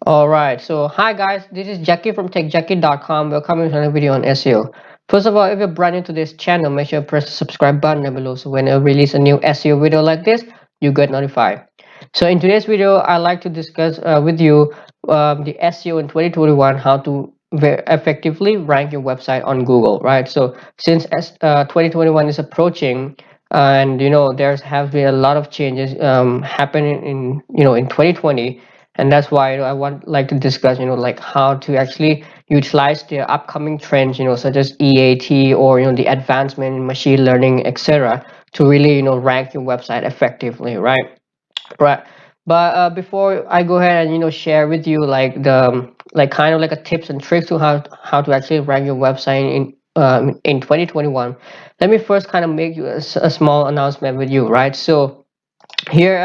All right, so hi guys, this is Jackie from techjackie.com. Welcome to another video on SEO. First of all, if you're brand new to this channel, make sure to press the subscribe button down below so when I release a new SEO video like this, you get notified. So in today's video, I'd like to discuss with you the SEO in 2021, how to effectively rank your website on Google, right? So since 2021 is approaching, and there's have been a lot of changes happening in 2020, and that's why I want like to discuss like how to actually utilize the upcoming trends such as EAT or the advancement in machine learning, etc., to really rank your website effectively, right. But before I go ahead and share with you like the like kind of like a tips and tricks to how to actually rank your website in 2021, let me first kind of make you a small announcement with you, right? So here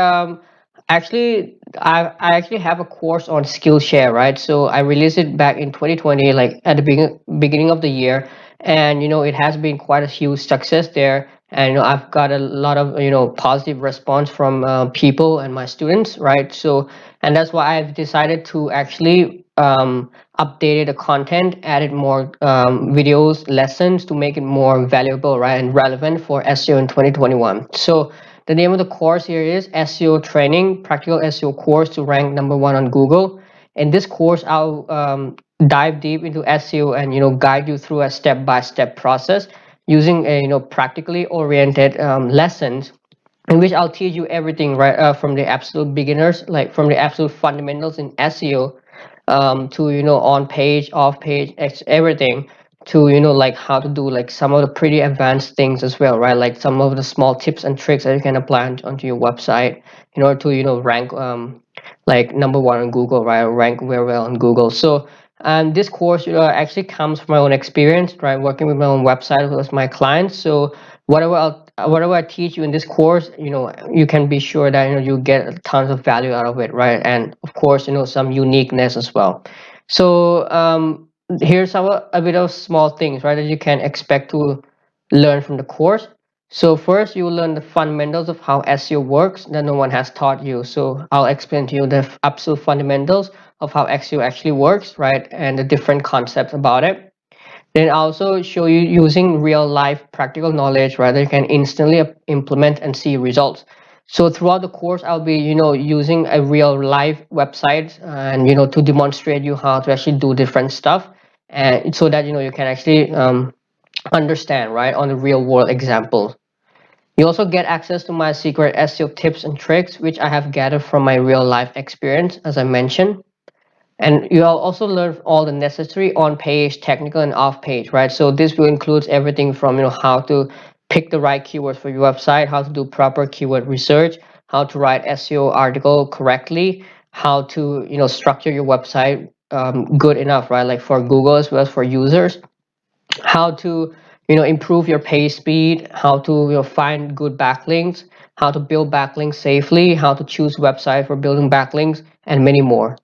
actually I actually have a course on Skillshare, right? So I released it back in 2020, like at the beginning of the year, and it has been quite a huge success there, and I've got a lot of positive response from people and my students, right? So and that's why I've decided to actually updated the content, added more videos, lessons to make it more valuable, right, and relevant for SEO in 2021. So the name of the course here is SEO Training, Practical SEO Course to rank #1 on Google. In this course, I'll dive deep into SEO and guide you through a step-by-step process using a practically oriented lessons in which I'll teach you everything, right, from the absolute beginners, like from the absolute fundamentals in SEO, to on page, off page, everything, to like how to do like some of the pretty advanced things as well, right? Like some of the small tips and tricks that you can apply onto your website in order to rank like #1 on Google, right? Or rank very well on Google. So this course actually comes from my own experience, right? Working with my own website with my clients. So whatever I teach you in this course, you can be sure that you get tons of value out of it, right? And of course, some uniqueness as well. So here's a bit of small things, right, that you can expect to learn from the course. So first, you will learn the fundamentals of how SEO works that no one has taught you. So I'll explain to you the absolute fundamentals of how SEO actually works, right, and the different concepts about it. Then also show you using real life practical knowledge, right, that you can instantly implement and see results. So throughout the course, I'll be using a real life website and to demonstrate you how to actually do different stuff, and so that you can actually understand, right, on the real world example. You also get access to my secret SEO tips and tricks, which I have gathered from my real life experience, as I mentioned. And you'll also learn all the necessary on-page, technical, and off-page, right? So this will include everything from how to pick the right keywords for your website, how to do proper keyword research, how to write SEO article correctly, how to structure your website good enough, right? Like for Google as well as for users, how to improve your page speed, how to find good backlinks, how to build backlinks safely, how to choose website for building backlinks, and many more.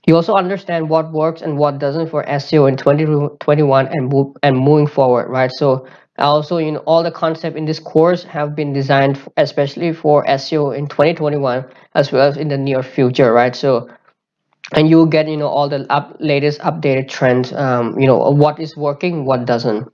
You also understand what works and what doesn't for SEO in 2021 and moving forward, right? So also, all the concept in this course have been designed especially for SEO in 2021 as well as in the near future, right? So and you'll get all the latest updated trends, what is working, what doesn't.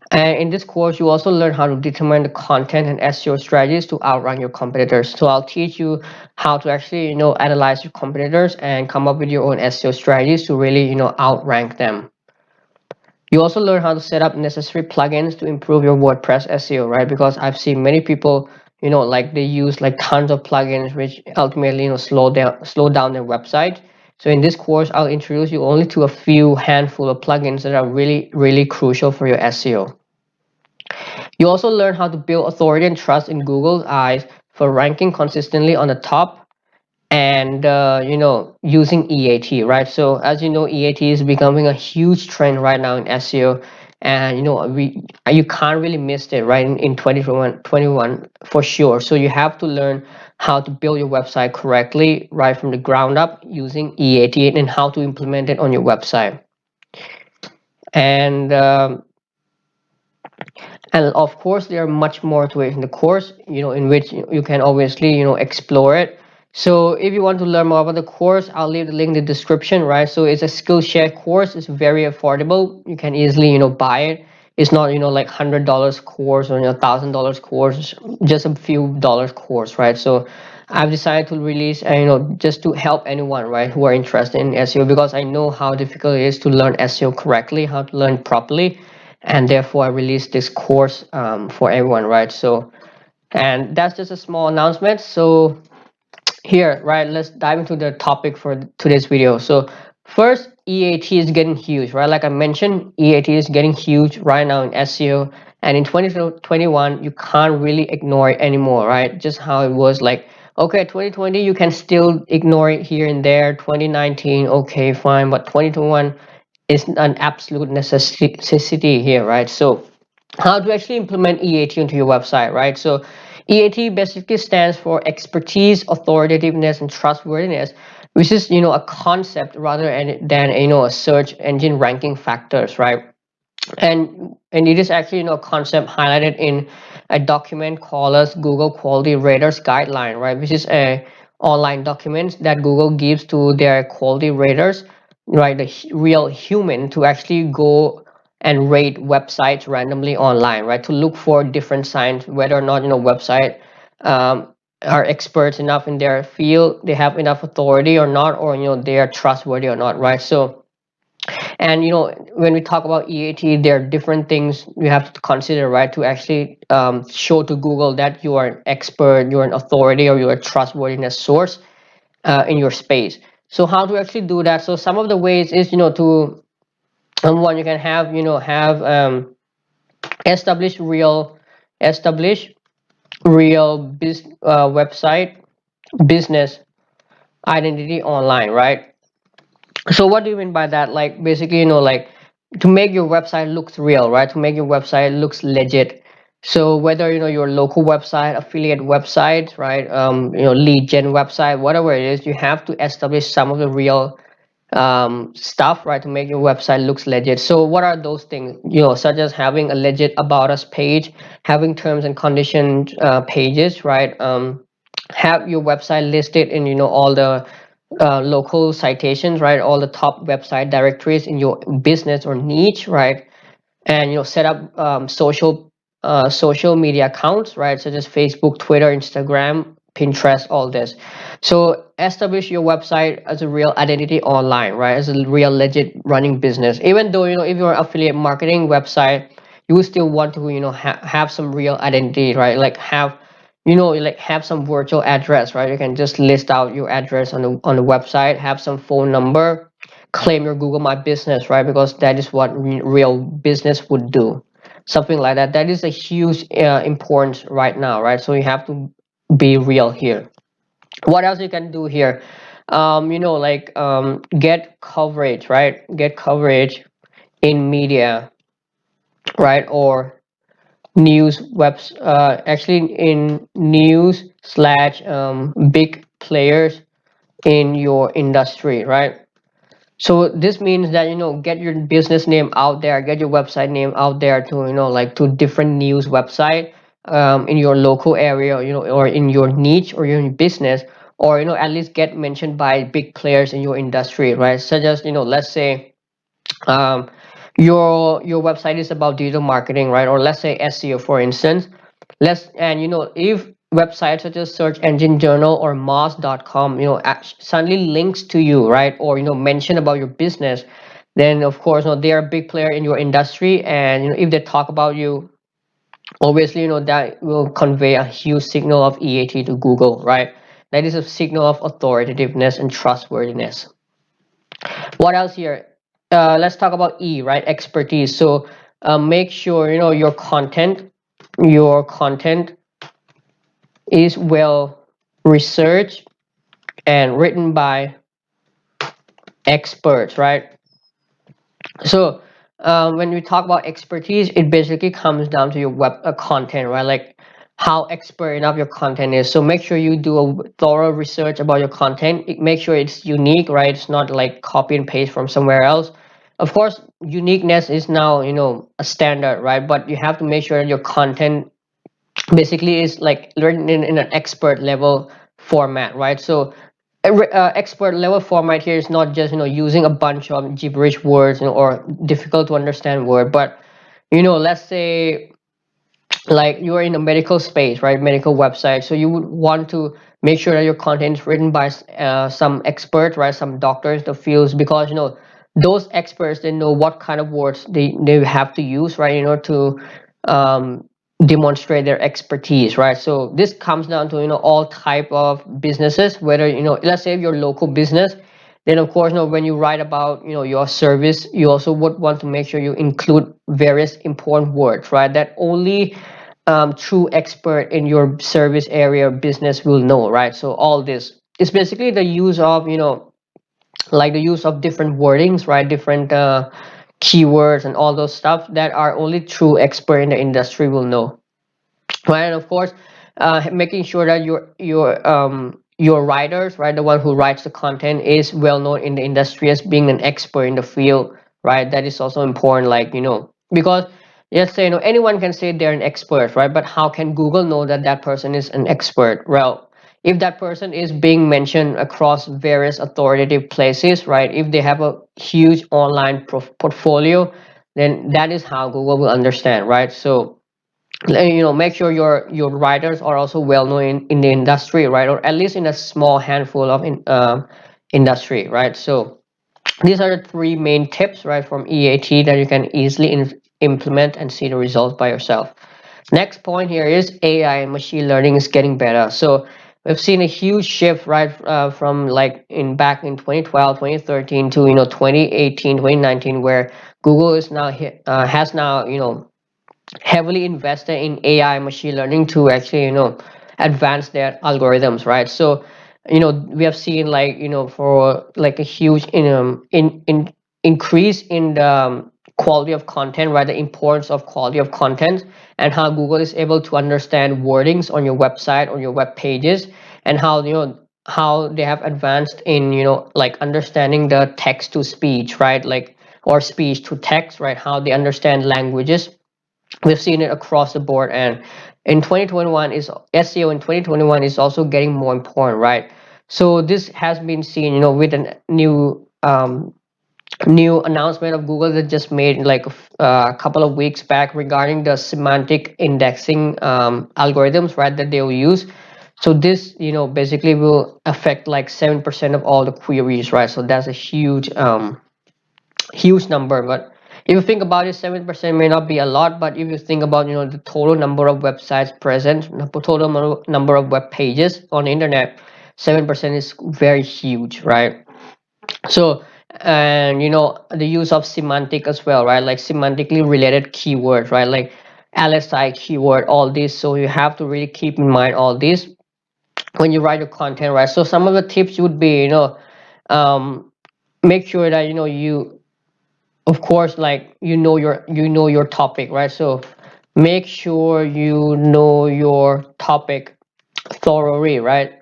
And in this course, you also learn how to determine the content and SEO strategies to outrank your competitors. So I'll teach you how to actually, analyze your competitors and come up with your own SEO strategies to really, outrank them. You also learn how to set up necessary plugins to improve your WordPress SEO, right? Because I've seen many people, like they use like tons of plugins, which ultimately, slow down their website. So in this course, I'll introduce you only to a few handful of plugins that are really, really crucial for your SEO. You also learn how to build authority and trust in Google's eyes for ranking consistently on the top, and using EAT, right? So as you know, EAT is becoming a huge trend right now in SEO, and you can't really miss it, right, in 2021 for sure. So you have to learn how to build your website correctly right from the ground up using EAT, and how to implement it on your website. And of course, there are much more to it in the course, in which you can obviously explore it. So if you want to learn more about the course, I'll leave the link in the description, right? So it's a Skillshare course. It's very affordable. You can easily, buy it. It's not, like $100 course or $1,000 course, just a few dollars course, right? So I've decided to release, just to help anyone, right, who are interested in SEO, because I know how difficult it is to learn SEO correctly, how to learn properly, and therefore I released this course for everyone, right? So, and that's just a small announcement. So here, right, let's dive into the topic for today's video. So first, EAT is getting huge, right? Like I mentioned, EAT is getting huge right now in SEO, and in 2021 you can't really ignore it anymore, right? Just how it was, like, okay, 2020 you can still ignore it here and there, 2019 okay fine, but 2021 is an absolute necessity here, right? So how to actually implement EAT into your website, right? So EAT basically stands for expertise, authoritativeness, and trustworthiness, which is, a concept rather than, a search engine ranking factors, right? And it is actually, a concept highlighted in a document called as Google Quality Raters Guideline, right? Which is a online document that Google gives to their quality raters, right? The real human to actually go and rate websites randomly online, right? To look for different signs whether or not, website are experts enough in their field, they have enough authority or not, or they are trustworthy or not, right? So, and when we talk about EAT, there are different things you have to consider, right, to actually show to Google that you are an expert, you're an authority, or you're a trustworthiness source in your space. So how to actually do that? So some of the ways is, to one, you can have establish real establish website business identity online, right? So what do you mean by that? Like basically, like to make your website looks real, right? To make your website looks legit. So whether your local website, affiliate website, right, lead gen website, whatever it is, you have to establish some of the real stuff, right, to make your website looks legit. So what are those things, such as having a legit about us page, having terms and conditions pages, right? Have your website listed in all the local citations, right, all the top website directories in your business or niche, right? And set up social media accounts, right, such as Facebook, Twitter, Instagram, Pinterest, all this. So establish your website as a real identity online, right, as a real legit running business. Even though if you're an affiliate marketing website, you will still want to have some real identity, right? Like have some virtual address, right? You can just list out your address on the website, have some phone number, claim your Google My Business, right? Because that is what real business would do. Something like that. That is a huge importance right now, right? So you have to be real here. What else you can do here? Get coverage, right? Get coverage in media, right? Or news webs. Actually, in news slash big players in your industry, right? So this means that get your business name out there, get your website name out there to like to different news website in your local area, or in your niche or your business, or at least get mentioned by big players in your industry, right? Such as let's say um, your website is about digital marketing, right? Or let's say SEO, for instance. Let's and if websites such as Search Engine Journal or Moz.com, suddenly links to you, right? Or mention about your business, then of course, they are a big player in your industry, and if they talk about you, obviously, that will convey a huge signal of EAT to Google, right? That is a signal of authoritativeness and trustworthiness. What else here? Let's talk about E, right? Expertise. So make sure your content is well researched and written by experts, right? So when we talk about expertise, it basically comes down to your web content, right? Like how expert enough your content is. So make sure you do a thorough research about your content. Make sure it's unique, right? It's not like copy and paste from somewhere else. Of course, uniqueness is now a standard, right? But you have to make sure your content basically is like written in an expert level format, right? So expert level format here is not just using a bunch of gibberish words, or difficult to understand word, but let's say like you are in a medical space, right? Medical website, so you would want to make sure that your content is written by some expert, right? Some doctors, the fields, because those experts, they know what kind of words they have to use, right? To um, demonstrate their expertise, right? So this comes down to all type of businesses, whether let's say if you're local business, then of course when you write about your service, you also would want to make sure you include various important words, right? That only true expert in your service area or business will know, right? So all this is basically the use of like the use of different wordings, right? Different keywords and all those stuff that are only true expert in the industry will know, right? And of course, making sure that your writers, right, the one who writes the content, is well known in the industry as being an expert in the field, right? That is also important, like because let's say anyone can say they're an expert, right? But how can Google know that that person is an expert? Well, if that person is being mentioned across various authoritative places, right? If they have a huge online portfolio, then that is how Google will understand, right? So make sure your writers are also well known in the industry, right? Or at least in a small handful of industry, right? So these are the three main tips, right, from EAT that you can easily implement and see the results by yourself. Next point here is AI and machine learning is getting better. So we've seen a huge shift, right, from like in back in 2012, 2013 to 2018, 2019, where Google is now has now heavily invested in AI machine learning to actually advance their algorithms, right? So we have seen like for like a huge increase in the quality of content, right? The importance of quality of content, and how Google is able to understand wordings on your website, on your web pages, and how how they have advanced in like understanding the text to speech, right? Like, or speech to text, right? How they understand languages. We've seen it across the board, and in 2021 is SEO in 2021 is also getting more important, right? So this has been seen with a new announcement of Google that just made like a couple of weeks back regarding the semantic indexing algorithms, right, that they will use. So this basically will affect like 7% of all the queries, right? So that's a huge number. But if you think about it, 7% may not be a lot, but if you think about the total number of websites present, the total number of web pages on the internet, 7% is very huge, right? So, and the use of semantic as well, right? Like semantically related keywords, right? Like LSI keyword, all this. So you have to really keep in mind all this when you write your content, right? So some of the tips would be um, make sure that you, of course, like your topic, right? So make sure you know your topic thoroughly, right?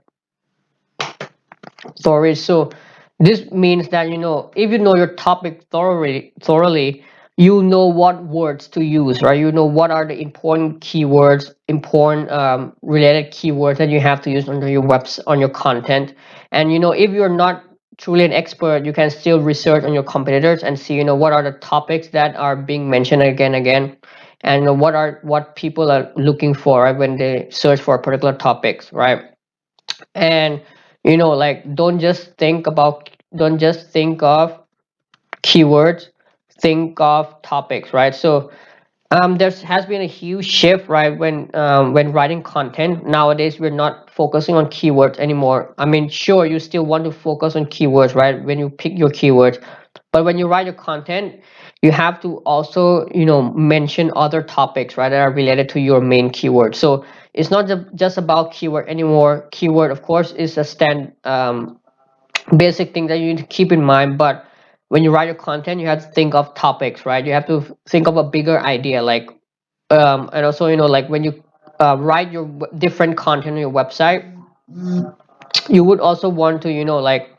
Thoroughly. So this means that if you know your topic thoroughly, you know what words to use, right? You know what are the important keywords, important related keywords that you have to use on your webs, on your content. And if you're not truly an expert, you can still research on your competitors and see what are the topics that are being mentioned again and again, and what people are looking for, right, when they search for particular topics, right? And like don't just think of keywords, think of topics, right? So there has been a huge shift, right? When writing content nowadays, we're not focusing on keywords anymore. I mean, sure, you still want to focus on keywords, right, when you pick your keywords, but when you write your content, you have to also mention other topics, right, that are related to your main keyword. So it's not just about keyword anymore. Keyword, of course, is a basic thing that you need to keep in mind, but when you write your content, you have to think of topics, right? You have to think of a bigger idea, like and also like when you write your different content on your website, you would also want to like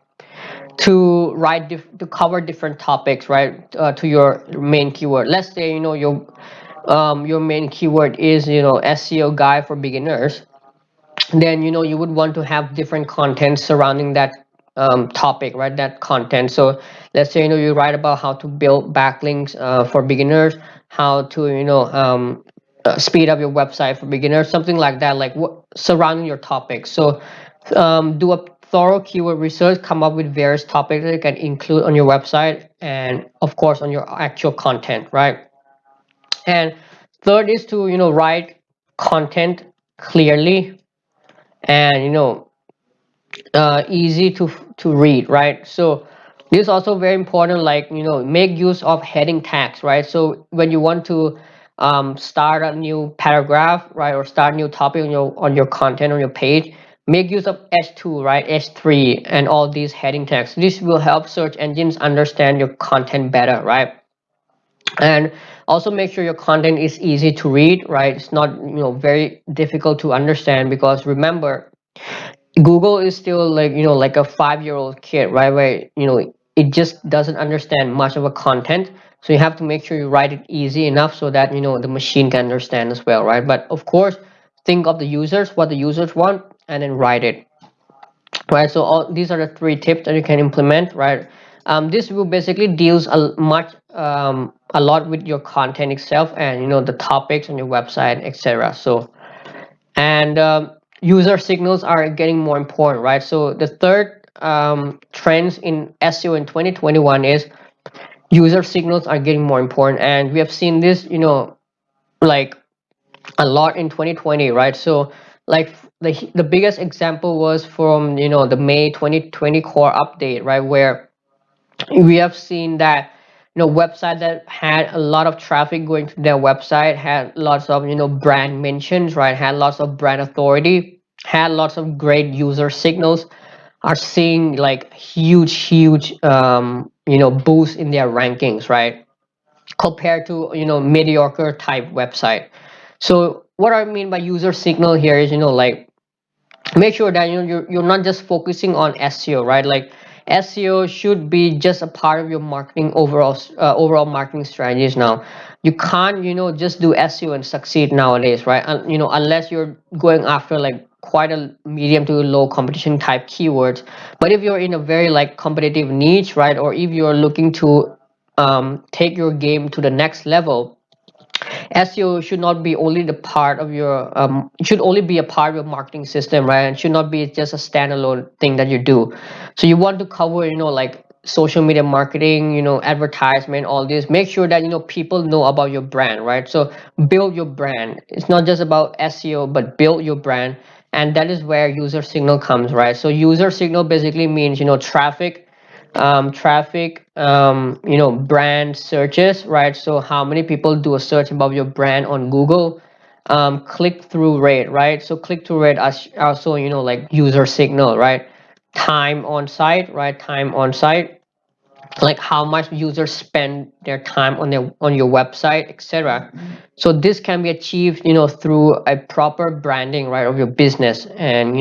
to write to cover different topics, right, to your main keyword. Let's say your main keyword is SEO guide for beginners. then you would want to have different content surrounding that topic, right? That content. So let's say you write about how to build backlinks for beginners, how to speed up your website for beginners, something like that, like what surrounding your topic. So do a thorough keyword research, come up with various topics that you can include on your website, and of course on your actual content, right? And third is to write content clearly and easy to read, right? So this is also very important, like make use of heading tags, right? So when you want to start a new paragraph, right, or start a new topic on your content on your page, make use of h2, right, h3 and all these heading tags. This will help search engines understand your content better, right? And also make sure your content is easy to read, right? It's not very difficult to understand, because remember, Google is still like like a 5-year-old kid, right? Where it just doesn't understand much of a content. So you have to make sure you write it easy enough so that the machine can understand as well, right? But of course, think of the users, what the users want, and then write it, right? So all these are the three tips that you can implement, right? This will basically deals a lot with your content itself, and the topics on your website, etc. So and user signals are getting more important, right? So the third trends in SEO in 2021 is user signals are getting more important, and we have seen this like a lot in 2020, right? So like the biggest example was from the May 2020 core update, right, where we have seen that website that had a lot of traffic going to their website had lots of brand mentions, right, had lots of brand authority, had lots of great user signals, are seeing like huge boost in their rankings, right, compared to mediocre type website. So what I mean by user signal here is like make sure that you're not just focusing on SEO, right? Like SEO should be just a part of your marketing overall marketing strategies now. You can't just do SEO and succeed nowadays, right? Unless you're going after like quite a medium to low competition type keywords. But if you're in a very like competitive niche, right, or if you're looking to take your game to the next level, SEO should not be only the part of your should only be a part of your marketing system, right? And should not be just a standalone thing that you do. So you want to cover, like social media marketing, advertisement, all this. Make sure that people know about your brand, right? So build your brand. It's not just about SEO, but build your brand. And that is where user signal comes, right? So user signal basically means traffic, brand searches, right? So how many people do a search about your brand on Google? Click through rate, right? So click through rate also like user signal, right? Time on site, right? Time on site, like how much users spend their time on your website, etc. So this can be achieved through a proper branding, right, of your business. And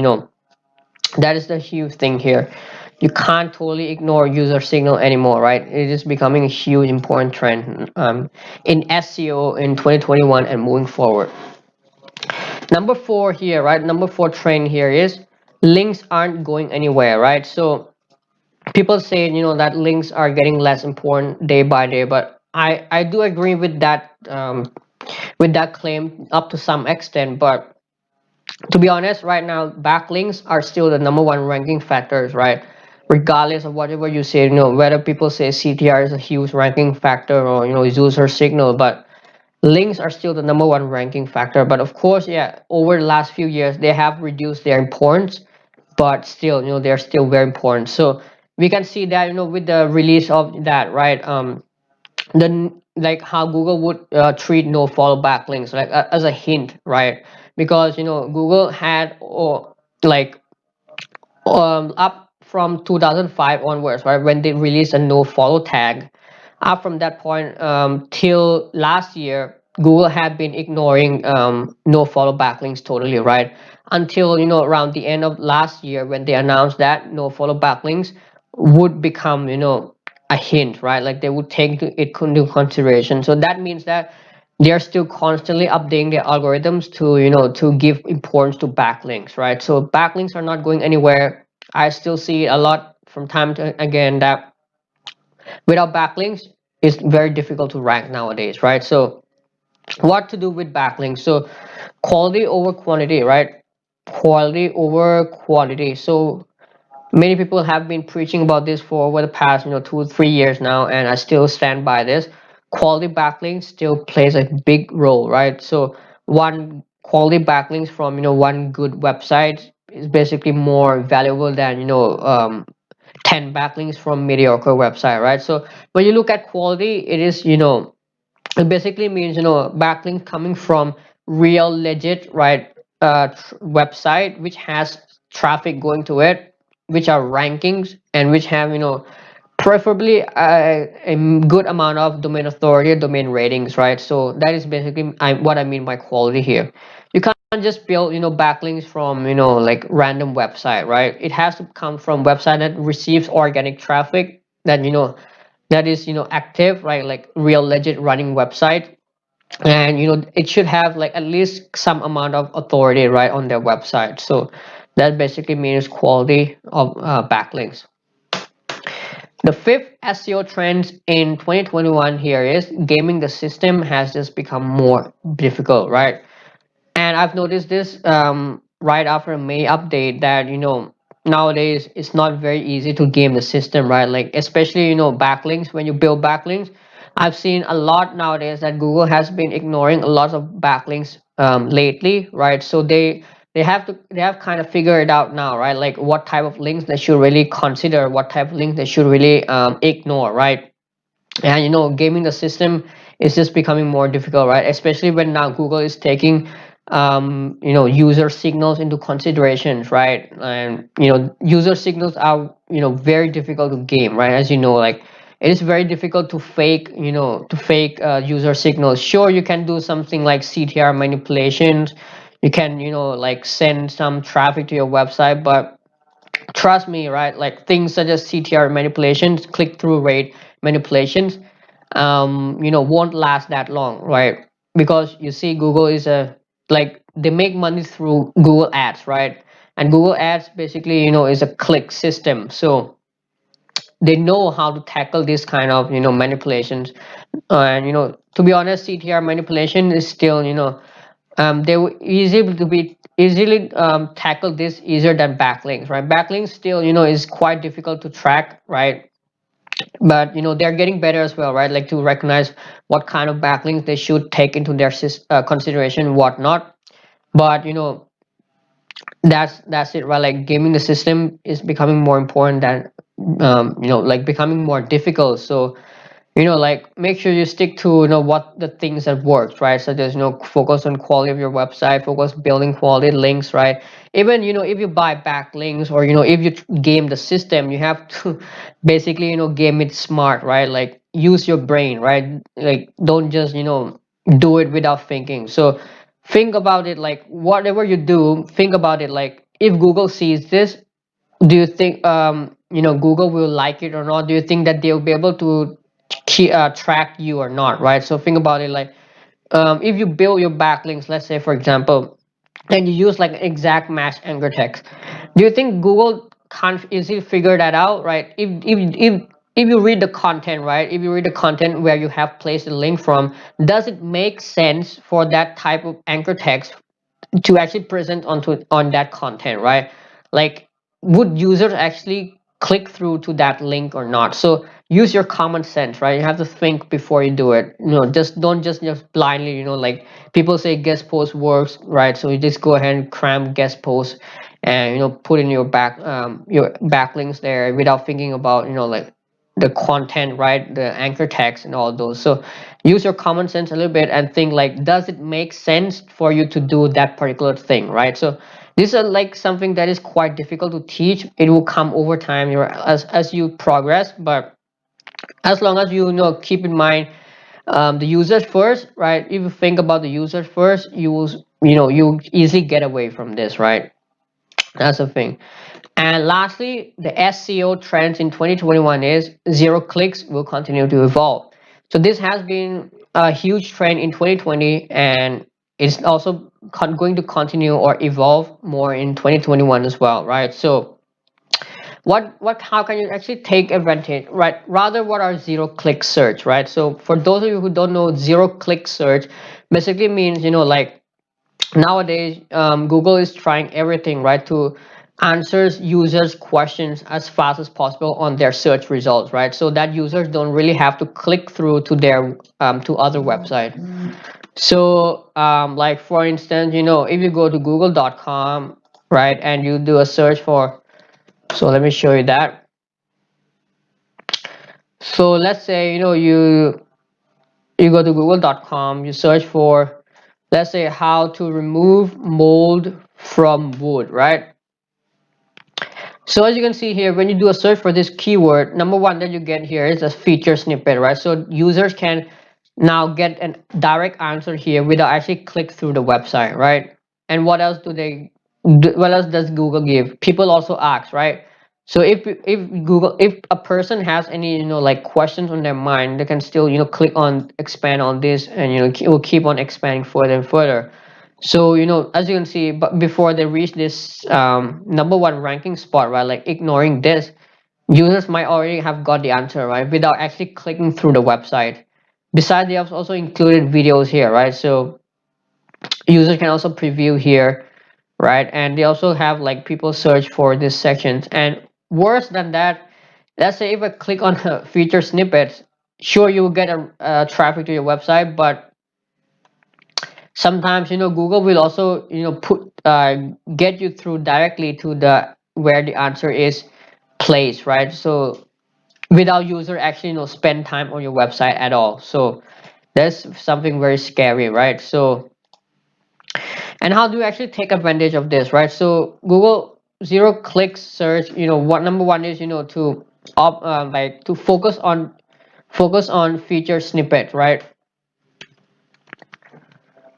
that is the huge thing here. You can't totally ignore user signal anymore, right? It is becoming a huge important trend in SEO in 2021 and moving forward. Number four here, right? Number four trend here is links aren't going anywhere, right? So people say that links are getting less important day by day, but I do agree with that claim up to some extent. But to be honest, right now backlinks are still the number one ranking factors, right? Regardless of whatever you say, whether people say CTR is a huge ranking factor or user signal, but links are still the number one ranking factor. But of course, yeah, over the last few years they have reduced their importance, but still they're still very important. So we can see that with the release of that, right, the like how Google would treat no follow backlinks, like as a hint, right? Because Google had like up from 2005 onwards, right, when they released a no follow tag. Up from that point till last year, Google had been ignoring no follow backlinks totally, right? Until around the end of last year when they announced that no follow backlinks would become a hint, right? Like they would take it into consideration. So that means that they are still constantly updating their algorithms to to give importance to backlinks, right? So backlinks are not going anywhere. I still see a lot from time to again that without backlinks it's very difficult to rank nowadays, right? So what to do with backlinks? So quality over quantity, right? Quality over quantity. So many people have been preaching about this for over the past 2 3 years now, and I still stand by this. Quality backlinks still plays a big role, right? So one quality backlinks from one good website is basically more valuable than 10 backlinks from mediocre website, right? So when you look at quality, it is it basically means backlink coming from real legit, right, website which has traffic going to it, which are rankings and which have preferably a good amount of domain authority, domain ratings, right? So that is basically what I mean by quality here. You can't just build backlinks from like random website, right? It has to come from website that receives organic traffic, that that is active, right? Like real legit running website. And it should have like at least some amount of authority right on their website. So that basically means quality of backlinks. The fifth SEO trend in 2021 here is gaming the system has just become more difficult, right? And I've noticed this right after a May update that nowadays it's not very easy to game the system, right? Like especially backlinks. When you build backlinks, I've seen a lot nowadays that Google has been ignoring a lot of backlinks lately, right? So they have kind of figured it out now, right? Like what type of links they should really consider, what type of links they should really ignore, right? And gaming the system is just becoming more difficult, right? Especially when now Google is taking user signals into considerations, right? And user signals are very difficult to game, right? As you know, like it is very difficult to fake user signals. Sure, you can do something like CTR manipulations, you can like send some traffic to your website, but trust me, right? Like things such as CTR manipulations, click through rate manipulations, won't last that long, right? Because you see, Google is a like they make money through Google Ads, right? And Google Ads basically, is a click system, so they know how to tackle this kind of manipulations. And to be honest, CTR manipulation is still they were easy to be easily tackle this easier than backlinks, right? Backlinks still is quite difficult to track, right? But they're getting better as well, right? Like to recognize what kind of backlinks they should take into their consideration, whatnot. But that's it, right? Like gaming the system is becoming more important than like becoming more difficult. So like make sure you stick to what the things that works, right? So there's focus on quality of your website, focus building quality links, right? Even if you buy backlinks, or if you game the system, you have to basically game it smart, right? Like use your brain, right? Like don't just do it without thinking. So think about it, like whatever you do, think about it like if Google sees this, do you think Google will like it or not? Do you think that they'll be able to track you or not, right? So think about it like if you build your backlinks, let's say for example, and you use like exact match anchor text, do you think Google can't easily figure that out, right? If you read the content, right, if you read the content where you have placed the link from, does it make sense for that type of anchor text to actually present on that content, right? Like would users actually click through to that link or not? So use your common sense, right? You have to think before you do it. Just don't just blindly, like people say guest post works, right? So you just go ahead and cram guest post and put in your backlinks there without thinking about like the content, right, the anchor text and all those. So use your common sense a little bit and think like, does it make sense for you to do that particular thing, right? So this is like something that is quite difficult to teach. It will come over time, as you progress. But as long as keep in mind the users first, right? If you think about the users first, you will you easily get away from this, right? That's the thing. And lastly, the SEO trends in 2021 is zero clicks will continue to evolve. So this has been a huge trend in 2020, and it's also going to continue or evolve more in 2021 as well, right? So what how can you actually take advantage, right? Rather, what are zero click search, right? So for those of you who don't know, zero click search basically means, like, nowadays, Google is trying everything, right, to answers users questions as fast as possible on their search results, right, so that users don't really have to click through to their to other website. So like, for instance, if you go to google.com, right, and you do a search for, so let me show you that. So let's say, you go to google.com, you search for, let's say, how to remove mold from wood, right? So as you can see here, when you do a search for this keyword, number one that you get here is a feature snippet, right? So users can now get a direct answer here without actually click through the website, right? And what else what else does Google give? People also ask, right? So if a person has any, like, questions on their mind, they can still, click on expand on this, and it will keep on expanding further and further. So, as you can see, but before they reach this number one ranking spot, right, like, ignoring this, users might already have got the answer, right, without actually clicking through the website. Besides, they have also included videos here, right? So users can also preview here, right? And they also have, like, people search for these sections. And worse than that, let's say if I click on feature snippets, sure, you will get a traffic to your website, but sometimes, Google will also, put get you through directly to the where the answer is placed, right? So without user actually, spend time on your website at all. So that's something very scary, right? So, and how do you actually take advantage of this, right? So Google zero click search, what number one is, to like, to focus on feature snippet, right?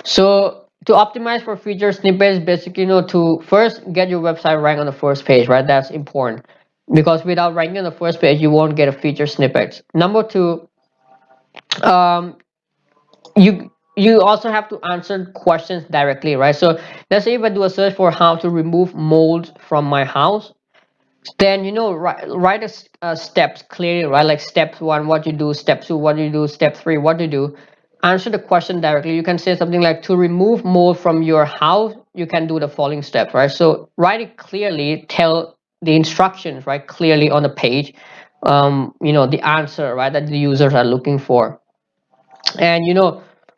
So to optimize for feature snippets, basically, to first get your website ranked on the first page, right? That's important, because without ranking on the first page, you won't get a feature snippets. Number two, um, you also have to answer questions directly, right? So let's say if I do a search for how to remove mold from my house, then, write steps clearly, right? Like, step one, what you do; step two, what you do; step three, what you do. Answer the question directly. You can say something like, to remove mold from your house, you can do the following steps, right? So write it clearly, tell the instructions, right, clearly on the page, the answer, right, that the users are looking for. And,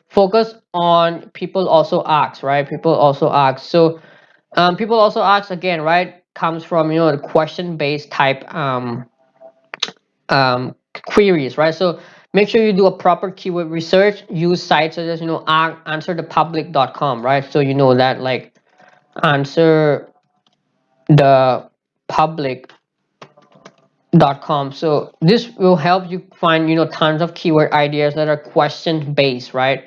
focus on people also ask, right? People also ask. So people also ask, again, right, comes from, the question based type queries, right? So make sure you do a proper keyword research. Use sites such as, answerthepublic.com, right? So you know that, like, answer the public.com. So this will help you find, tons of keyword ideas that are question based, right?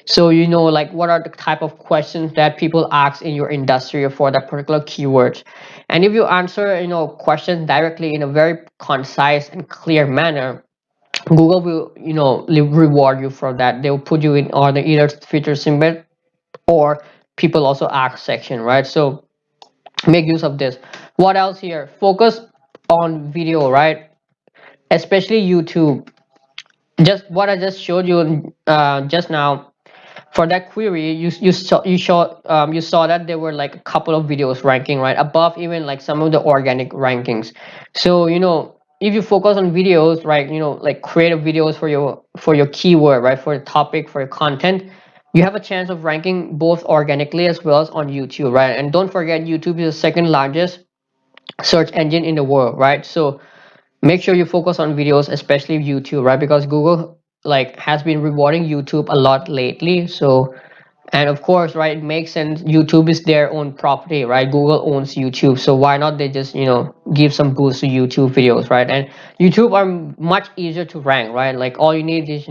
So, like, what are the type of questions that people ask in your industry or for that particular keyword. And if you answer, questions directly in a very concise and clear manner, Google will, reward you for that. They will put you in on the either feature symbol or people also ask section, right? So make use of this. What else here? Focus on video, right? Especially YouTube. Just what I just showed you just now, for that query, you saw that there were, like, a couple of videos ranking, right, above even, like, some of the organic rankings. So, if you focus on videos, right, like, creative videos for your keyword, right, for the topic, for your content, you have a chance of ranking both organically as well as on YouTube, right? And don't forget, YouTube is the second largest search engine in the world, right? So make sure you focus on videos, especially YouTube, right? Because Google, like, has been rewarding YouTube a lot lately. So, and of course, right, it makes sense. YouTube is their own property, right? Google owns YouTube, so why not they just, give some boost to YouTube videos, right? And YouTube are much easier to rank, right? Like, all you need is,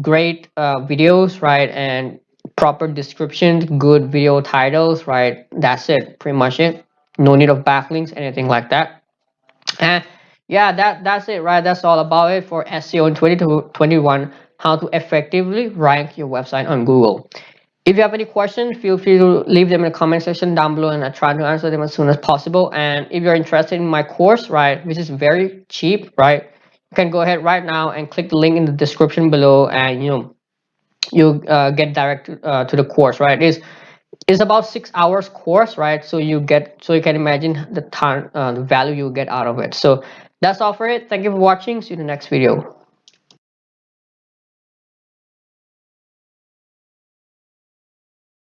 great videos, right, and proper descriptions, good video titles, right? That's it, pretty much it. No need of backlinks, anything like that. And yeah, that's it, right? That's all about it for SEO in 2021. how to effectively rank your website on Google. If you have any questions, feel free to leave them in the comment section down below, and I try to answer them as soon as possible. And if you're interested in my course, right, which is very cheap, right, you can go ahead right now and click the link in the description below, and you get direct to the course, right? It's about 6 hours course, right? So you can imagine the time, the value you get out of it. So that's all for it. Thank you for watching. See you in the next video.